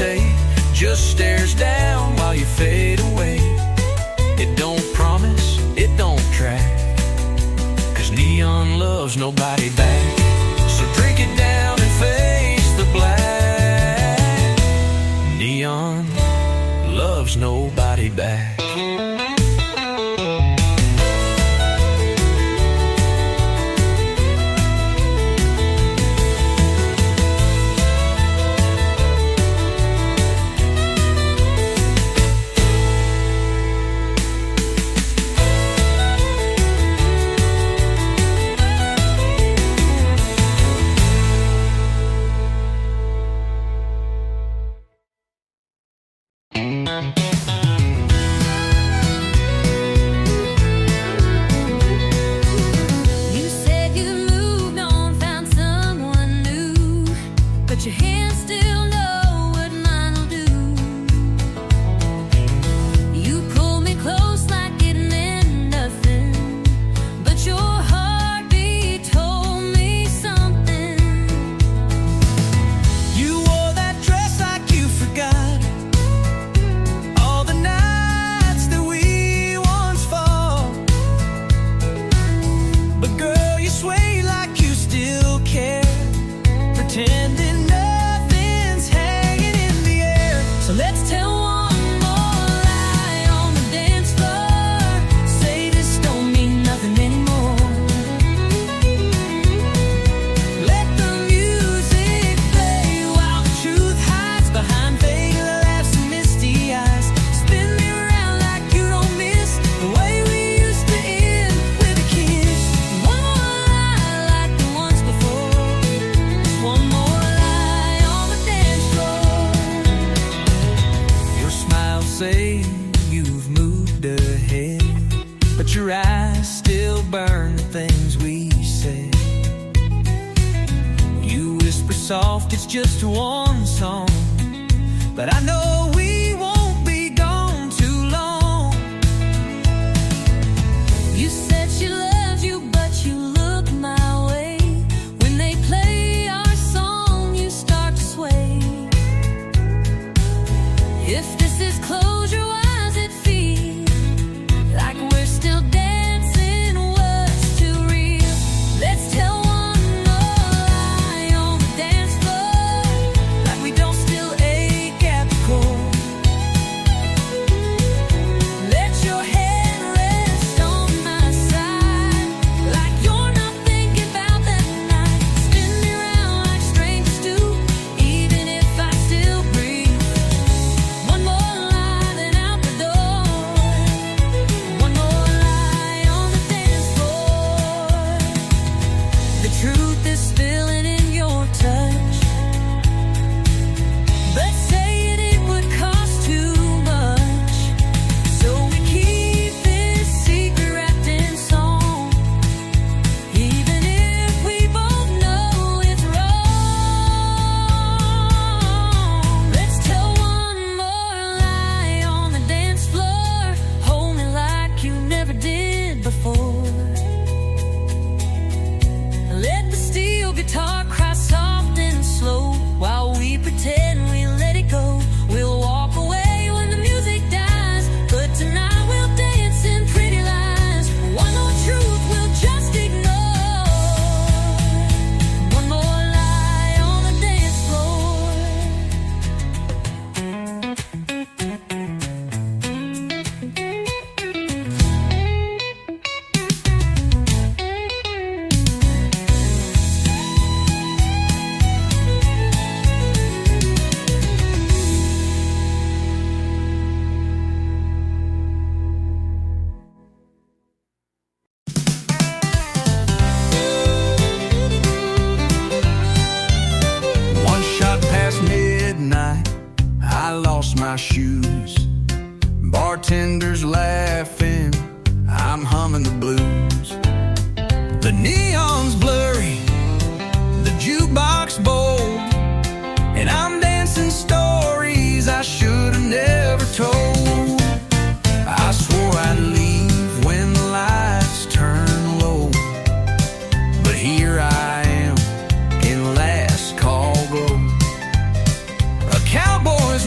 stay, just stares down while you fade away. It don't promise, it don't track, 'cause neon loves nobody back. So drink it down and face the black. Neon loves nobody back. You said you moved on, found someone new, but your hands still know what mine will do. You pulled me close like it meant nothing, but your heartbeat told me something. You wore that dress like you forgot all the nights that we once fought. But girl, you sway like you still care, pretending nothing's hanging in the air. So let's tell one more lie on the dance floor. Say this don't mean nothing anymore. Let the music play while the truth hides behind fake laughs and misty eyes. Spin me around like you don't miss the way we used to end with a kiss. One more lie like the ones before. Just one more lie on the dance floor. Your smile say you've moved ahead, but your eyes still burn the things we said. You whisper soft, it's just one song, but I know we won't be gone too long. You said she loves you, but you look my way. When they play our song, you start to sway. If this is closure, why does it feel like we're still dancing? What's too real? Let's tell one more lie on the dance floor, like we don't still ache at the core. Let your head rest on my side, like you're not thinking about that night. Spin me around like strangers do, even if I still breathe. One more lie, then out the door. One more lie on the dance floor. The truth is spilling in your touch, but saying it would cost too much. So we keep this secret wrapped in song, even if we both know it's wrong. Let's tell one more lie on the dance floor. Hold me like you never did before. Let the steel guitar cry soft and slow while we pretend we let it go. We'll walk away when the music dies, but tonight we'll dance in pretty lies. One more truth we'll just ignore. One more lie on the dance floor. One shot past midnight, I lost my shoes. Bartenders laughing, I'm humming the blues. The neon's blurry, the jukebox bold, and I'm dancing stories I should have never told. I swore I'd leave when the lights turn low, but here I am in last call glow. A cowboy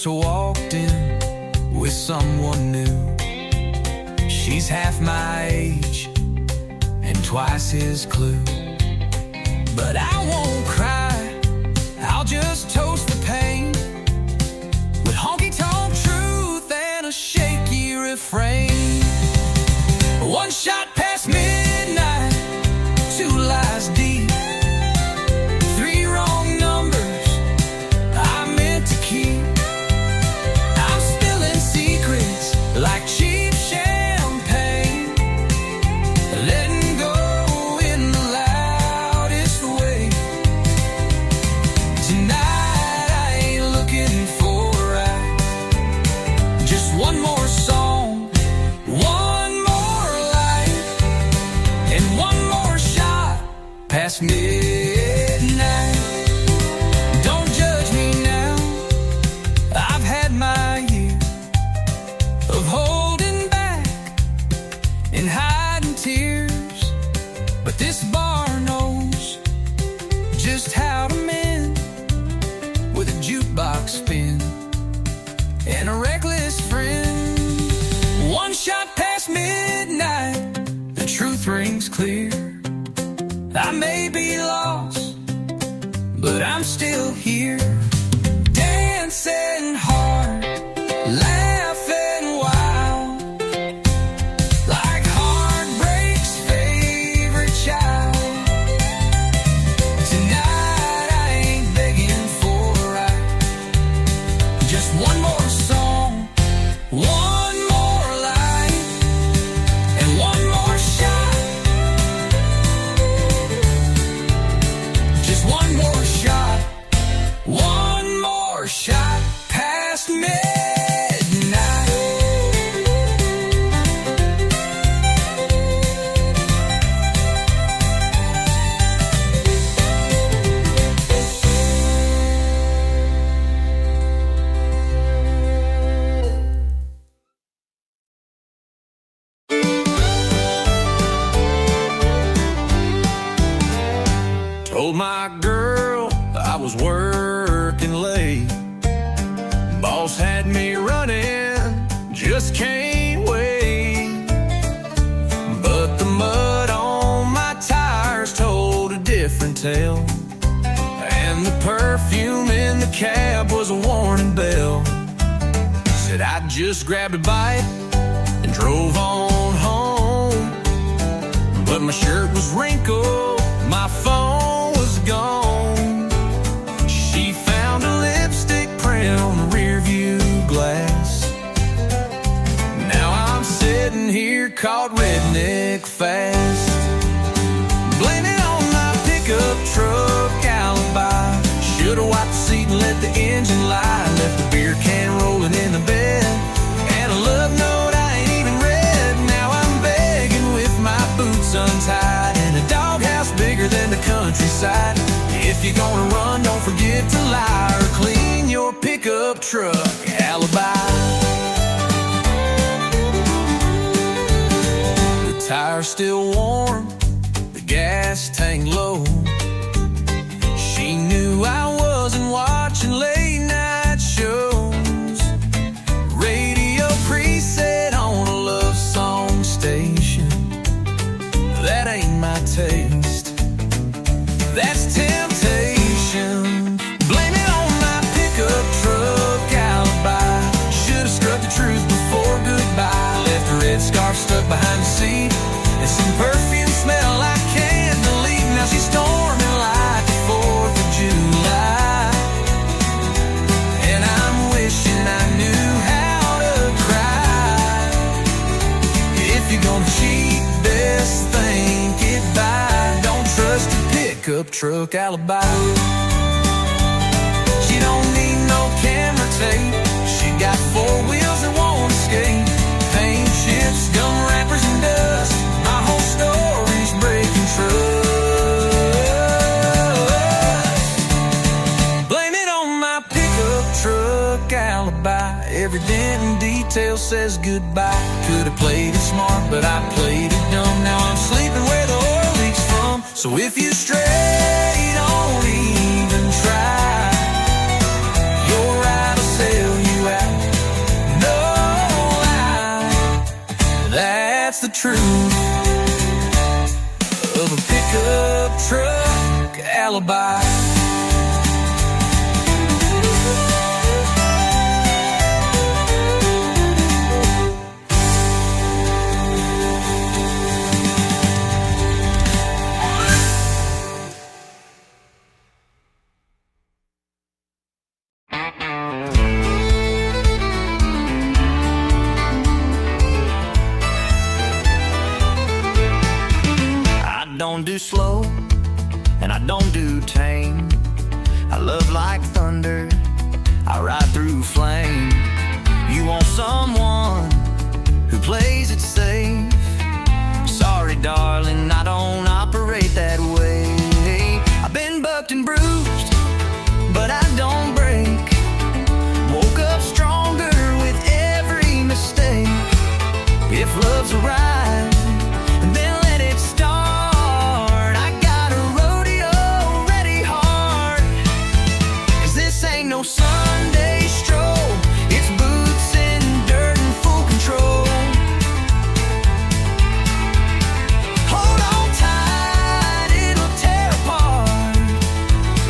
just walked in with someone new. She's half my age and twice his clue. But I won't cry, I'll just toast the pain with honky-tonk truth and a shaky refrain. One shot past midnight, two lies deep, three wrong numbers I meant to keep. I'm spilling secrets like cheap champagne, letting go in the loudest way. Tonight I ain't looking for a ride, just one more song, one more life, and one more shot past midnight. Don't judge me now, I've had my year of holding back and hiding tears, but this bar knows just how to mend with a jukebox spin and a reckless friend. One shot past midnight, the truth rings clear. I may be lost, but I'm still here, dancing hard, laughing wild, like heartbreak's favorite child. Tonight I ain't begging for a ride, just one more song, one more life, and one more shot, just one more shot, one more shot past midnight. Told my girl I was working late, boss had me running, just can't wait. But the mud on my tires told a different tale, and the perfume in the cab was a warning bell. Said I just grabbed a bite and drove on home, but my shirt was wrinkled, my phone was gone. She found a lipstick print on the rear view glass. Now I'm sitting here caught redneck fast. Blame it on my pickup truck alibi. Should've wiped the seat and let the engine lie. Left the beer can rolling in the bed, and a love note I ain't even read. Now I'm begging with my boots untied in a doghouse bigger than the countryside. If you're gonna run, don't forget to lie or clean your pickup truck alibi. The tire's still warm, the gas tank low. She knew I wasn't watching late night shows. Radio preset on a love song station. That ain't my taste, that's temptation. Blame it on my pickup truck alibi. Should've scrubbed the truth before goodbye. Left a red scarf stuck behind the seat and some perfume smell I can't believe. Now she's storming like the 4th of July, and I'm wishing I knew how to cry. If you're gonna cheat, best think it by. Don't trust a pickup truck alibi. She don't need no camera tape, she got 4 wheels that won't escape. Paint chips, gum wrappers, and dust, my whole story's breaking trust. Blame it on my pickup truck alibi. Every dent and detail says goodbye. Could've played it smart, but I played it dumb. Now I'm sleeping where the oil leaks from. So if you stray, don't even try. Your ride will sell you truth of a pickup truck alibi. I don't do slow, and I don't do tame. I love like thunder, I ride through flame. You want someone who plays it safe? Sorry darling, I don't operate that way. I've been bucked and bruised, but I don't break. Woke up stronger with every mistake. If love's a ride, then let it start. I got a rodeo ready hard, 'cause this ain't no Sunday stroll. It's boots in dirt and full control. Hold on tight, it'll tear apart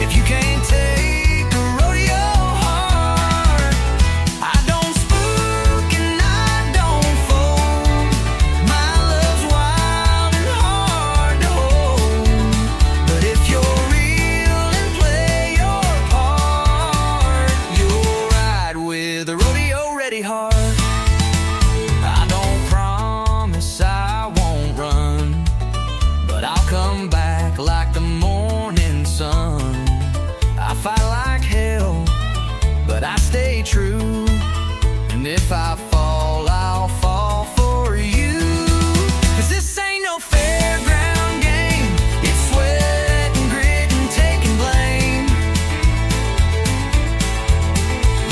if you can't take a rodeo hard. I don't spook and I don't fold. My love's wild and hard to hold. But if you're real and play your part, you'll ride with a rodeo ready hard. I don't promise I won't run, but I'll come back like the morning sun. I fight like hell, but I stay true. And if I fall, I'll fall for you. 'Cause this ain't no fairground game. It's sweat and grit and taking blame.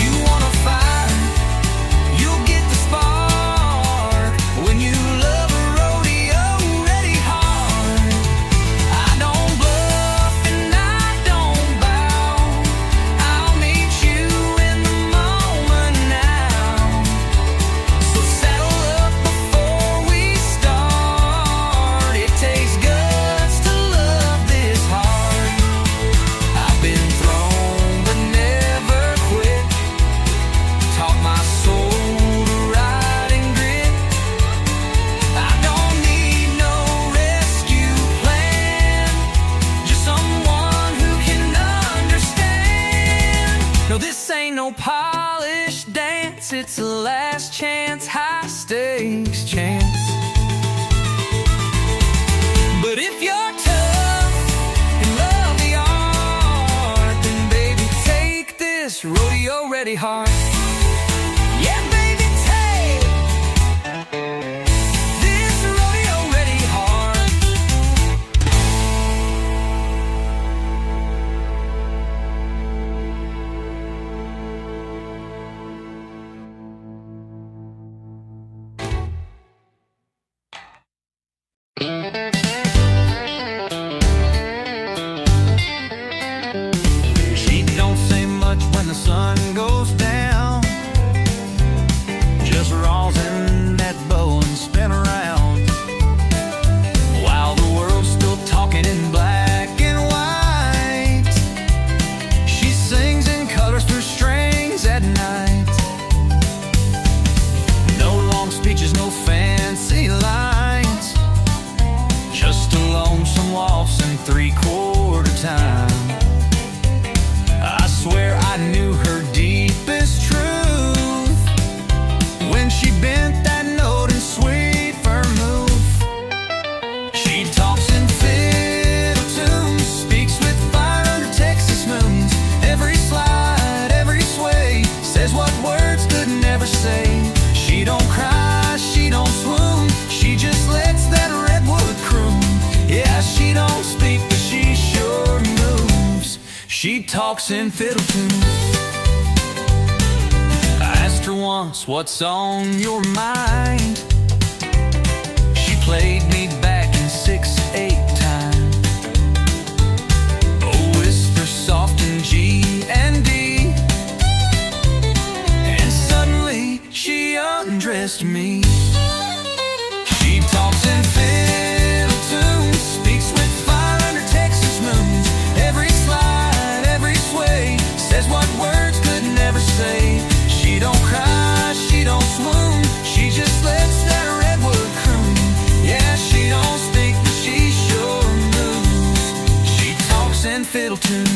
You wanna fight, you'll get the spark when you love a rodeo ready hard. I don't bluff and I don't bow. I'll meet you in the moment now. So saddle up before we start. It takes guts to love this hard. I've been thrown but never quit. Taught my soul to ride and grit. I don't need no rescue plan, just someone who can understand. No, this ain't no polished dance. It's a last chance, high stakes chance. But if you're tough and love the art, then baby take this rodeo ready hard. Yeah, baby, take this rodeo ready hard. She don't say much when the sun goes down. Just rosin that bow and spin around, while the world's still talking in black and white. She sings in colors through strings at night. No long speeches, no fancy lines, just a lonesome waltz in 3/4 time. I swear I knew her deepest truth when she bent that note in sweet vermouth. She talks in fiddle tunes, speaks with fire under Texas moons. Every slide, every sway, says what words could never say. She don't cry, she don't swoon, she just lets that redwood croon. Yeah, she don't speak, but she sure moves. She talks in fiddle tunes. I asked her once, what's on your mind? She played me back in 6/8 time. A whisper soft in G and D, and suddenly she undressed me. She talks fiddle tunes.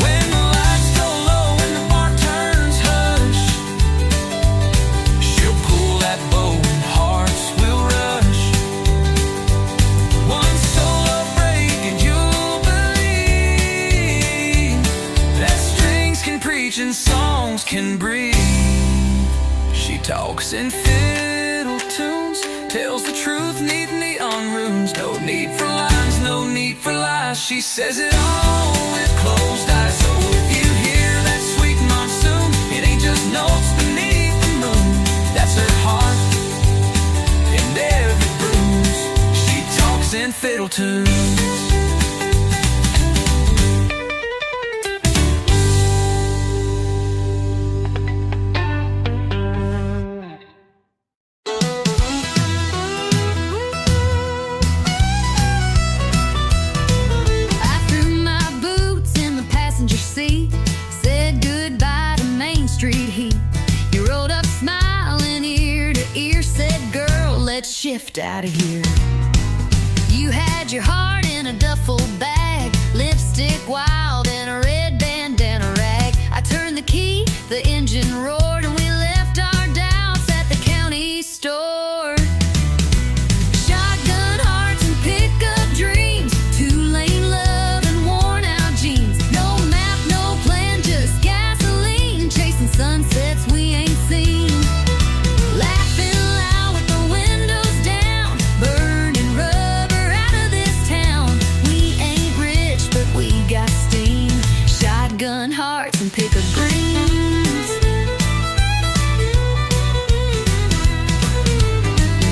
When the lights go low and the bar turns hush, she'll pull that bow and hearts will rush. One solo break and you'll believe that strings can preach and songs can breathe. She talks in fiddle tunes, tells the truth, neat neon runes. No need for lines, no need for lies. She says it all with closed eyes. So if you hear that sweet monsoon, it ain't just notes beneath the moon. That's her heart and every bruise. She talks in fiddle tunes. Said goodbye to Main Street heat. You rolled up smiling ear to ear, said, girl, let's shift out of here. You had your heart in a duffel bag, lipstick wild and a red bandana rag. I turned the key, the engine roared, and we left our doubts at the county store. Shotgun hearts and pickup dreams, two-lane love and worn-out jeans. No map, no plan, just gasoline, chasing sunsets we ain't seen. Laughing loud with the windows down, burning rubber out of this town. We ain't rich, but we got steam. Shotgun hearts and pickup dreams.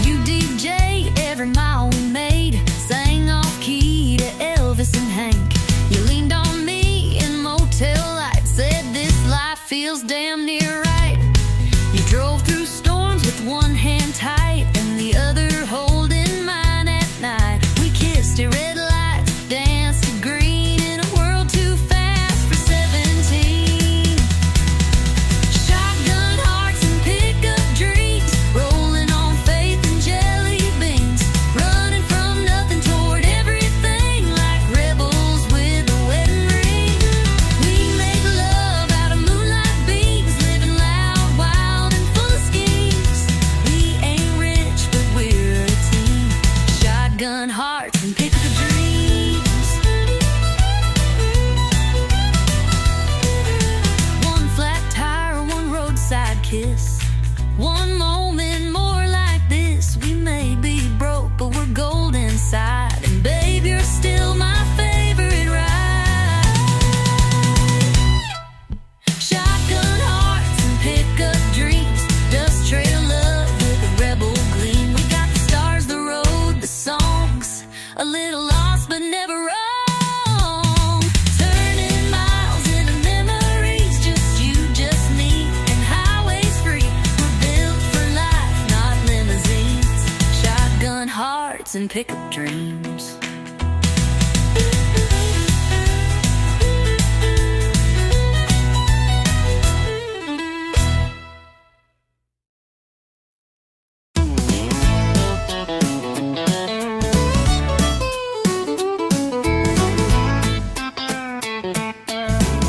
You DJ every mile we made, sang off key to Elvis and Hank. You leaned on me in motel lights, said this life feels damn near right. You drove through storms with one hand tight and the other holding mine at night. We kissed at red lights, danced to green in a world too fast for 17. Shotgun hearts and pickup dreams, rolling on faith and jelly beans, running from nothing toward everything like rebels with a wedding ring. We make love out of moonlight beams, living loud, wild, and full of schemes. We ain't rich, but we're a team. Shotgun hearts and pickup dreams. One flat tire, one roadside kiss, one moment more like this. We may be broke, but we're gold inside. And babe, you're still my favorite ride. Shotgun hearts and pickup dreams, dust trail love with a rebel gleam. We got the stars, the road, the songs, a little lost but never wrong. Turning miles into memories, just you, just me, and highways free. We're built for life, not limousines. Shotgun hearts and pickup dreams.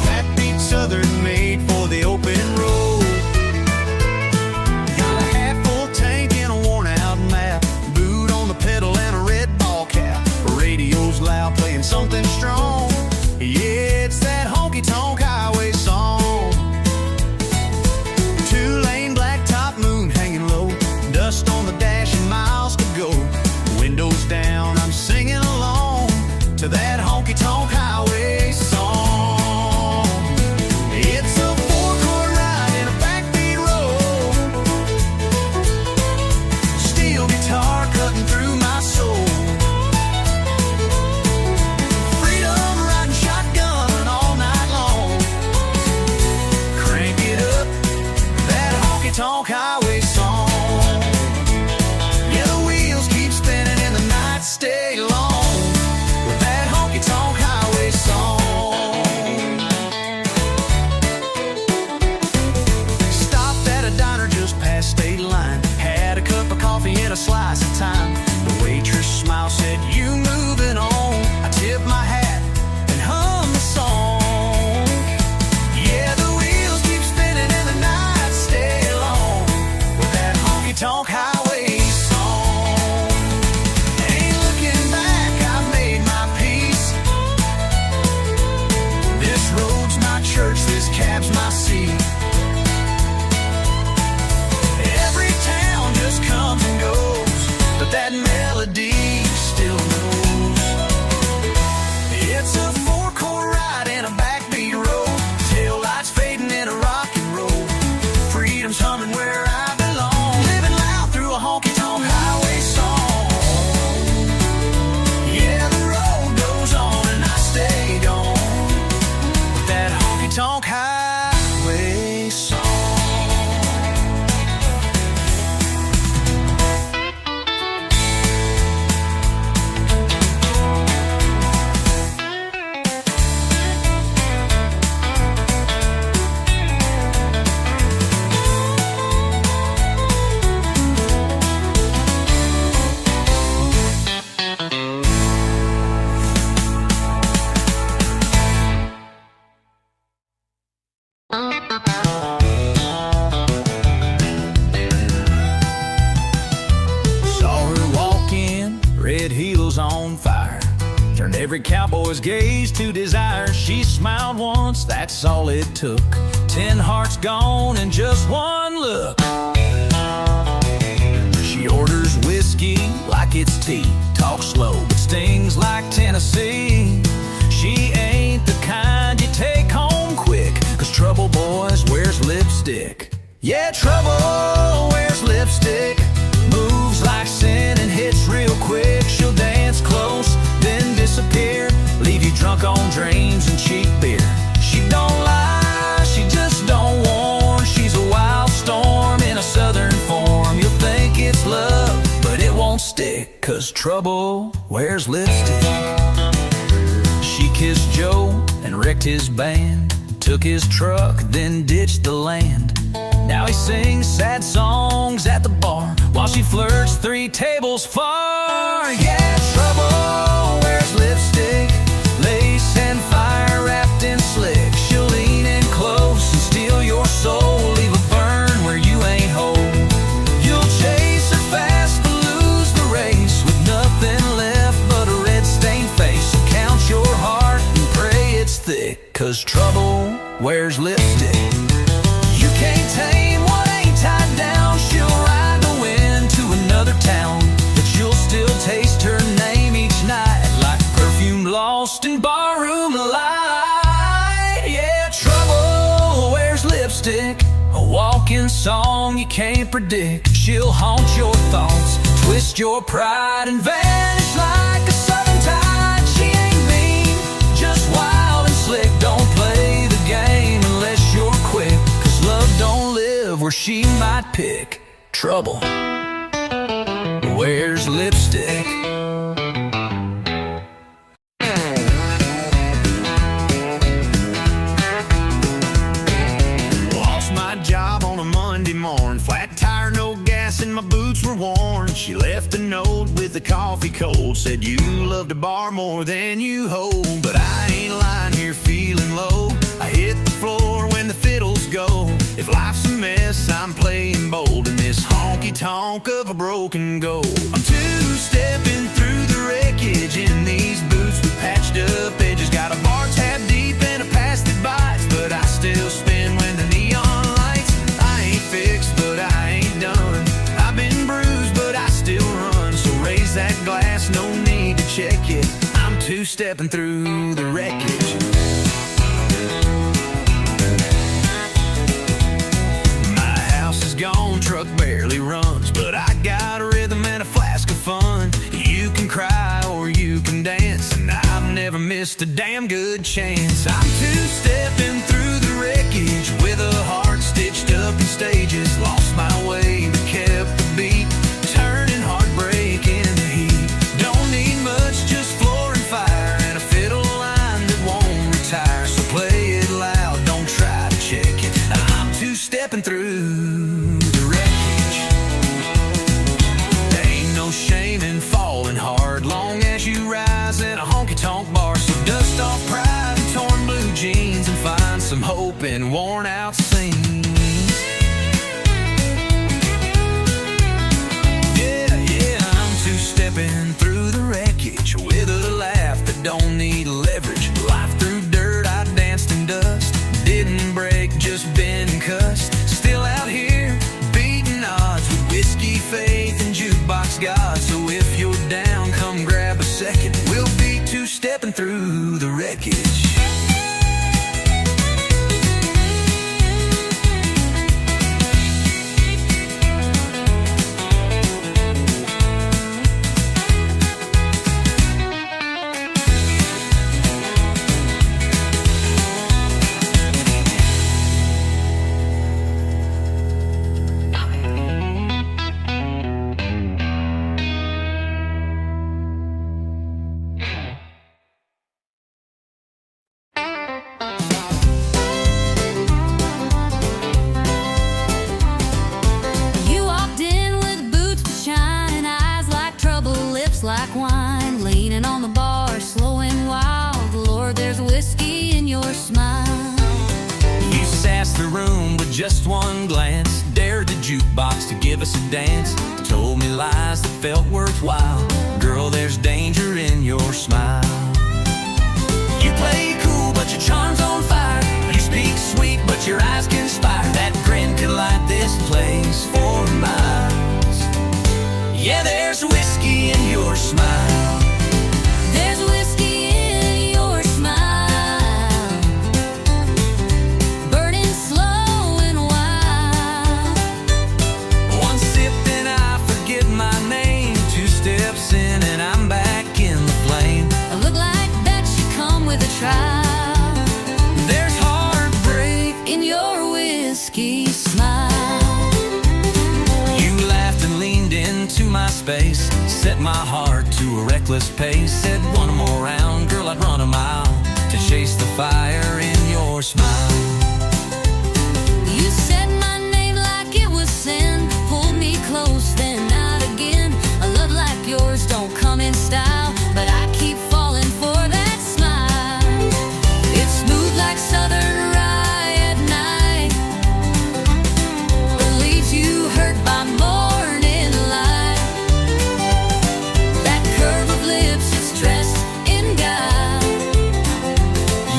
Backbeat Southern made for the open road. Got a half-full tank and a worn-out map, boot on the pedal and a red ball cap. on fire. Turned every cowboy's gaze to desire. She smiled once, that's all it took. 10 hearts gone in just one look. She orders whiskey like it's tea. Talks slow but stings like Tennessee. She ain't the kind you take home quick, 'cause trouble boys wears lipstick. Yeah, trouble wears lipstick. Moves like sin and hits real quick. She'll dance close, then disappear. Leave you drunk on dreams and cheap beer. She don't lie, she just don't warn. She's a wild storm in a southern form. You'll think it's love, but it won't stick, 'cause trouble wears lipstick. She kissed Joe and wrecked his band. Took his truck, then ditched the land. Now he sings sad songs at the bar while she flirts 3 tables far. Yeah, trouble wears lipstick. Lace and fire wrapped in slick. She'll lean in close and steal your soul. Leave a burn where you ain't whole. You'll chase her fast but lose the race, with nothing left but a red-stained face. So count your heart and pray it's thick, 'cause trouble wears lipstick. You can't tame what ain't tied down. She'll ride the wind to another town, but you'll still taste her name each night, like perfume lost in barroom light. Yeah, trouble wears lipstick. A walking song you can't predict. She'll haunt your thoughts, twist your pride, and vanish like a southern tide. She ain't mean, just wild and slick. Don't play the game unless you're quick, 'cause love don't live where she might pick. Trouble wears lipstick. Lost my job on a Monday morning. Flat tire, no gas, and my boots were worn. She left a note with the coffee cold. Said you love to bar more than you hold. But I ain't lying here feeling low. I hit the floor when the fiddles go. If life's a mess, I'm playing bold in this honky-tonk of a broken goal. I'm two-stepping through the wreckage in these boots with patched up edges. Got a bar tab deep and a pass that bites, but I still spin when the neon lights. I ain't fixed, but I ain't done. I've been bruised, but I still run. So raise that glass, no need to check it. I'm two-stepping through the wreckage. Gone, truck barely runs, but I got a rhythm and a flask of fun. You can cry or you can dance, and I've never missed a damn good chance. I'm two-stepping through the wreckage with a heart stitched up in stages. Lost my way but kept the beat, turning heartbreak into heat. Don't need much, just floor and fire, and a fiddle line that won't retire. So play it loud, don't try to check it. I'm two-stepping through. Shame in falling hard, long as you rise in a honky-tonk bar. So dust off pride and torn blue jeans, and find some hope in worn-out scenes. Yeah, I'm two-stepping through the wreckage with a laugh that don't need leverage. Life through dirt, I danced in dust. Didn't break, just been cussed. Still out here, beating odds with whiskey, faith, and jukebox God. So if you're down, come grab a second. We'll be two-stepping through the wreckage. Like wine, leaning on the bar, slow and wild. Lord, there's whiskey in your smile. You sassed the room with just one glance, dared the jukebox to give us a dance, told me lies that felt worthwhile. Girl, there's danger breathless pace. Said one more round, girl, I'd run a mile to chase the fire in your smile. You said my name like it was sin, pulled me close, then not again. A love like yours don't come in style, but I keep falling for that smile. It's smooth like southern rye at night, but leaves you hurt by morning light. That curve of lips is dressed in guile.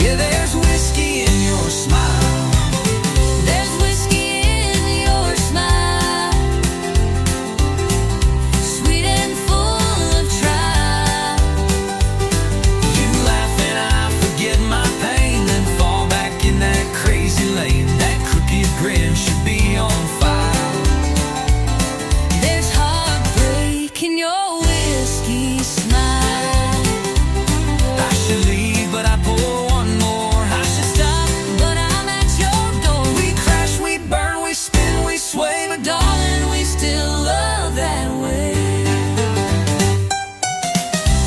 Yeah, there's whiskey in your smile. There's whiskey in your smile, sweet and full of trial. You laugh and I forget my pain, then fall back in that crazy lane. That crooked grin should be on file. There's heartbreak in your whiskey smile. I should leave, but I pour one more. I should stop, But I'm at your door. we crash, we burn, we spin, we sway, but Darling, we still love that way.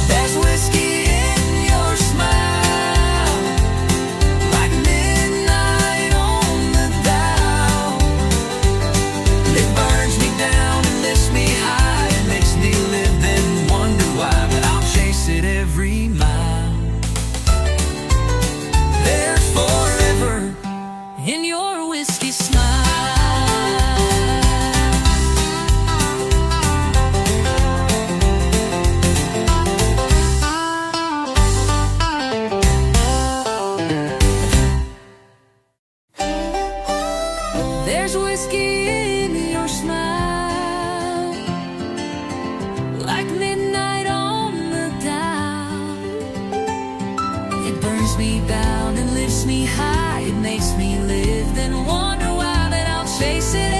there's whiskey in your smile, like midnight on the dial. It burns me down and lifts me high. It makes me live, then wonder why, but I'll chase it every mile. There's forever In your whiskey smile. There's whiskey in your smile, like midnight on the dial. It burns me down and lifts me high. It makes me live, then wonder why, but I'll chase it